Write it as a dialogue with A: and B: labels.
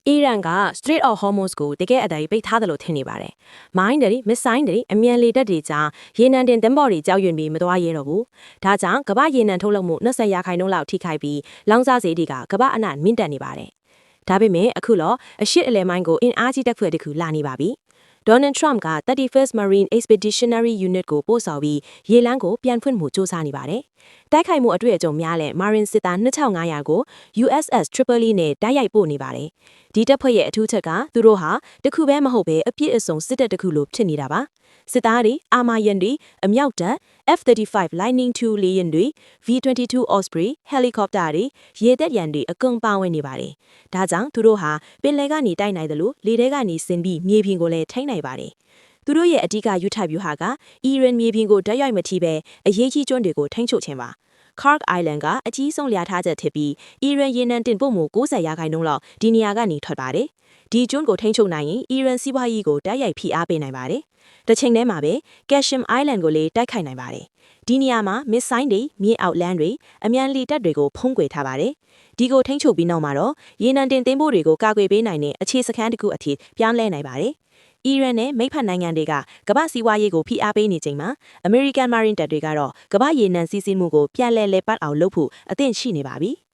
A: အီရန်က Strait of Hormuz ကိုတကယ်အတိုင်းပိတ်ထားတယ်လို့ထင်နေပါတယ်။မိုင်းတွေမစ်ဆိုင်တွေအမြန်လေတပ်တွေကြားရေနံတင်သင်္ဘောတွေကြောက်ရွံ့ပြီးမသွားရဲတော့ဘူး။ဒါကြောင့်ကမ္ဘာရေနံထုတ်လုပ်မှု20%လောက်ထိခိုက်ပြီးလောင်စာဈေးတွေကကမ္ဘာအနှံ့မြင့်တက်နေပါတယ်။ဒါပေမဲ့အခုတော့အရှစ်အလဲမိုင်းကိုအင်အားကြီးတပ်ဖွဲ့တစ်ခုလာနေပါပြီ။ Donald Trump က 31st Marine Expeditionary Unit ကိုပို့ဆောင်ပြီးရေလမ်းကိုပြန်ဖွင့်မှုစ조사နေပါတယ်။တိုက်ခိုက်မှုအတွေ့အကြုံများတဲ့ Marine စစ်သား2500ကို USS Tripoli နဲ့တိုက်ရိုက်ပို့နေပါတယ်။ဒီတပ်ဖွဲ့ရဲ့အထူးချက်ကသူတို့ဟာတခုပဲမဟုတ်ပဲအပြည့်အစုံစစ်တပ်တစ်ခုလိုဖြစ်နေတာပါ။စစ်သားတွေအာမာယန်တွေအမြောက်တပ် F-35 Lightning II လေယာဉ်တွေ V-22 Osprey ဟယ်လီကော်ပတာတွေရေတပ်ရန်တွေအကုန်ပါဝင်နေပါတယ်။ဒါကြောင့်သူတို့ဟာပင်လယ်ကနေတိုက်နိုင်တယ်လို့လေထဲကနေဆင်ပြီးမြေပြင်ကိုလည်းထိန်းနိုင်ပါတယ်။သူတို့ရဲ့အဓိကယူထဗျူဟာကအီရန်မြေပြင်ကိုဓာတ်ရိုက်မထိပဲအရေးကြီးကျွန်းတွေကိုထိန်းချုပ်ခြင်းပါ။ Kark Island ကအကြီးဆုံးလျာထားချက်ဖြစ်ပြီးအီရန်ရေနံတင်ပို့မှု90%လောက်ဒီနေရာကနေထွက်ပါတယ်။ဒီကျွန်းကိုထိန်းချုပ်နိုင်ရင်အီရန်စီးပွားရေးကိုတိုက်ရိုက်ဖိအားပေးနိုင်ပါတယ်။တစ်ချိန်တည်းမှာပဲ Qashem Island ကိုလည်းတိုက်ခိုက်နိုင်ပါတယ်။ဒီနေရာမှာမစ်ဆိုင်တွေမြေအောက်လမ်းတွေအမြန်လေတပ်တွေကိုဖုံးကွယ်ထားပါတယ်။ဒီကိုထိန်းချုပ်ပြီးနောက်မှာတော့ရေနံတင်သင်္ဘောတွေကိုကာကွယ်ပေးနိုင်တဲ့အခြေစခန်းတစ်ခုအထိပြောင်းလဲနိုင်ပါတယ်။အီရန်နဲ့မိတ်ဖက်နိုင်ငံတွေကကမ္ဘာစီးပွားရေးကိုဖိအားပေးနေချိန်မှာ American Marine တပ်တွေကတော့ကမ္ဘာရေနံစီးဆင်းမှုကိုပြန်လဲပတ်အောင်လုပ်ဖို့အသင့်ရှိနေပါပြီ။